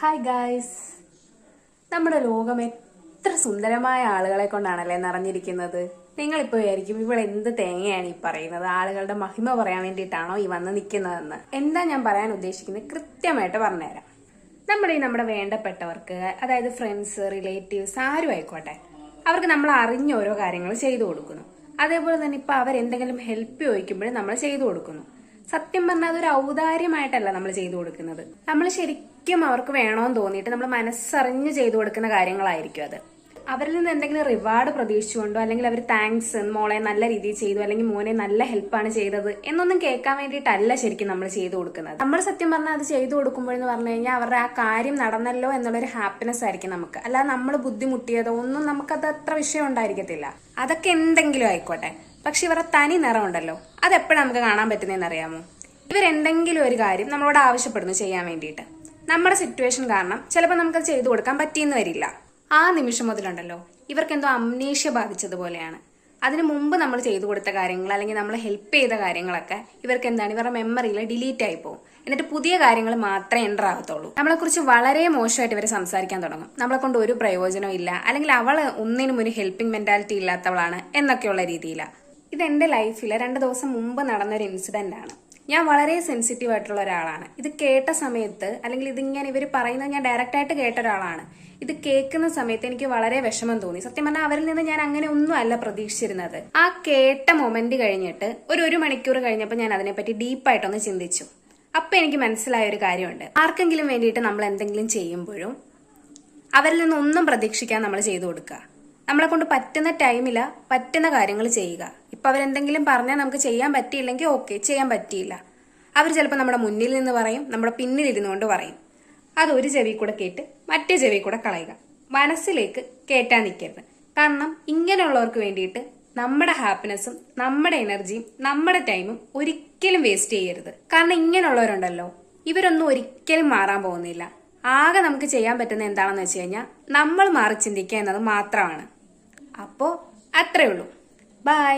Hi guys, നമ്മുടെ ലോകം എത്ര സുന്ദരമായ ആളുകളെ കൊണ്ടാണല്ലേ നിറഞ്ഞിരിക്കുന്നത്. നിങ്ങളിപ്പോൾ വിചാരിക്കും എന്ത് തേങ്ങയാണ് ഈ പറയുന്നത്, ആളുകളുടെ മഹിമ പറയാൻ വേണ്ടിയിട്ടാണോ ഈ വന്ന് നിൽക്കുന്നതെന്ന്. എന്താ ഞാൻ പറയാൻ ഉദ്ദേശിക്കുന്നത് കൃത്യമായിട്ട് പറഞ്ഞുതരാം. നമ്മുടെ വേണ്ടപ്പെട്ടവർക്ക്, അതായത് ഫ്രണ്ട്സ്, റിലേറ്റീവ്സ്, ആരും ആയിക്കോട്ടെ, അവർക്ക് നമ്മൾ അറിഞ്ഞ ഓരോ കാര്യങ്ങൾ ചെയ്തു കൊടുക്കുന്നു. അതേപോലെ തന്നെ ഇപ്പൊ അവരെന്തെങ്കിലും ഹെൽപ്പ് ചോദിക്കുമ്പോഴും നമ്മൾ ചെയ്തു കൊടുക്കുന്നു. സത്യം പറഞ്ഞാൽ അതൊരു ഔദാര്യമായിട്ടല്ല നമ്മൾ ചെയ്തു കൊടുക്കുന്നത്. നമ്മൾ ശരിക്കും അവർക്ക് വേണോന്ന് തോന്നിയിട്ട് നമ്മൾ മനസ്സറിഞ്ഞ് ചെയ്തു കൊടുക്കുന്ന കാര്യങ്ങളായിരിക്കും അത്. അവരിൽ നിന്ന് എന്തെങ്കിലും റിവാർഡ് പ്രതീക്ഷിച്ചുകൊണ്ടോ, അല്ലെങ്കിൽ അവർ താങ്ക്സ് മോളെ നല്ല രീതിയിൽ ചെയ്തു, അല്ലെങ്കിൽ മോനെ നല്ല ഹെൽപ്പാണ് ചെയ്തത് എന്നൊന്നും കേൾക്കാൻ വേണ്ടിയിട്ടല്ല ശരിക്കും നമ്മൾ ചെയ്തു കൊടുക്കുന്നത്. നമ്മൾ സത്യം പറഞ്ഞാൽ അത് ചെയ്തു കൊടുക്കുമ്പോഴെന്ന് പറഞ്ഞു കഴിഞ്ഞാൽ അവരുടെ ആ കാര്യം നടന്നല്ലോ എന്നുള്ളൊരു ഹാപ്പിനെസ് ആയിരിക്കും നമുക്ക്. അല്ലാതെ നമ്മൾ ബുദ്ധിമുട്ടിയതോ ഒന്നും നമുക്കത് അത്ര വിഷയം ഉണ്ടായിരിക്കത്തില്ല. അതൊക്കെ എന്തെങ്കിലും ആയിക്കോട്ടെ. പക്ഷെ ഇവരുടെ തനി നിറം ഉണ്ടല്ലോ, അതെപ്പോഴും നമുക്ക് കാണാൻ പറ്റുന്നതെന്ന് അറിയാമോ? ഇവരെന്തെങ്കിലും ഒരു കാര്യം നമ്മളോട് ആവശ്യപ്പെടുന്നു ചെയ്യാൻ വേണ്ടിയിട്ട്. നമ്മുടെ സിറ്റുവേഷൻ കാരണം ചിലപ്പോൾ നമുക്കത് ചെയ്തു കൊടുക്കാൻ പറ്റിയെന്ന് വരില്ല. ആ നിമിഷം മുതലുണ്ടല്ലോ ഇവർക്ക് എന്തോ അമ്നേഷ്യ ബാധിച്ചതുപോലെയാണ്. അതിനു മുമ്പ് നമ്മൾ ചെയ്തു കൊടുത്ത കാര്യങ്ങൾ, അല്ലെങ്കിൽ നമ്മൾ ഹെൽപ്പ് ചെയ്ത കാര്യങ്ങളൊക്കെ ഇവർക്ക് ഇവരുടെ മെമ്മറിയിൽ ഡിലീറ്റ് ആയി പോകും. എന്നിട്ട് പുതിയ കാര്യങ്ങൾ മാത്രമേ എൻ്റർ ആകത്തുള്ളൂ. നമ്മളെ കുറിച്ച് വളരെ മോശമായിട്ട് ഇവർ സംസാരിക്കാൻ തുടങ്ങും. നമ്മളെ കൊണ്ട് ഒരു പ്രയോജനവും ഇല്ല, അല്ലെങ്കിൽ അവൾ ഒന്നിനും ഒരു ഹെൽപ്പിംഗ് മെന്റാലിറ്റി ഇല്ലാത്തവളാണ് എന്നൊക്കെയുള്ള രീതിയിലാണ്. ഇത് എൻ്റെ ലൈഫിൽ 2 ദിവസം മുമ്പ് നടന്നൊരു ഇൻസിഡന്റ് ആണ്. ഞാൻ വളരെ സെൻസിറ്റീവ് ആയിട്ടുള്ള ഒരാളാണ്. ഇത് കേട്ട സമയത്ത്, അല്ലെങ്കിൽ ഇതിങ്ങനെ ഇവർ പറയുന്നത് ഞാൻ ഡയറക്റ്റ് ആയിട്ട് കേട്ട ഒരാളാണ്. ഇത് കേൾക്കുന്ന സമയത്ത് എനിക്ക് വളരെ വിഷമം തോന്നി. സത്യം പറഞ്ഞാൽ അവരിൽ നിന്ന് ഞാൻ അങ്ങനെ ഒന്നും അല്ല പ്രതീക്ഷിച്ചിരുന്നത്. ആ കേട്ട മൊമെന്റ് കഴിഞ്ഞിട്ട് ഒരു മണിക്കൂർ കഴിഞ്ഞപ്പോൾ ഞാൻ അതിനെപ്പറ്റി ഡീപ്പായിട്ടൊന്ന് ചിന്തിച്ചു. അപ്പൊ എനിക്ക് മനസ്സിലായ ഒരു കാര്യമുണ്ട്. ആർക്കെങ്കിലും വേണ്ടിയിട്ട് നമ്മൾ എന്തെങ്കിലും ചെയ്യുമ്പോഴും അവരിൽ നിന്നൊന്നും പ്രതീക്ഷിക്കാൻ നമ്മൾ ചെയ്തു കൊടുക്കുക. നമ്മളെ കൊണ്ട് പറ്റുന്ന ടൈമില പറ്റുന്ന കാര്യങ്ങൾ ചെയ്യുക. ഇപ്പൊ അവരെന്തെങ്കിലും പറഞ്ഞാൽ നമുക്ക് ചെയ്യാൻ പറ്റിയില്ലെങ്കിൽ ഓക്കെ, ചെയ്യാൻ പറ്റിയില്ല. അവർ ചിലപ്പോൾ നമ്മുടെ മുന്നിൽ നിന്ന് പറയും, നമ്മുടെ പിന്നിൽ ഇരുന്നുകൊണ്ട് പറയും. അത് ഒരു ചെവി കൂടെ കേട്ട് മറ്റേ ചെവി കൂടെ കളയുക. മനസ്സിലേക്ക് കേറ്റാൻ നിൽക്കരുത്. കാരണം ഇങ്ങനെയുള്ളവർക്ക് വേണ്ടിയിട്ട് നമ്മുടെ ഹാപ്പിനെസ്സും നമ്മുടെ എനർജിയും നമ്മുടെ ടൈമും ഒരിക്കലും വേസ്റ്റ് ചെയ്യരുത്. കാരണം ഇങ്ങനെയുള്ളവരുണ്ടല്ലോ, ഇവരൊന്നും ഒരിക്കലും മാറാൻ പോകുന്നില്ല. ആകെ നമുക്ക് ചെയ്യാൻ പറ്റുന്ന എന്താണെന്ന് വെച്ച് കഴിഞ്ഞാൽ നമ്മൾ മാറി ചിന്തിക്കുക എന്നത് മാത്രമാണ്. അപ്പോൾ അത്രേ ഉള്ളൂ. ബൈ.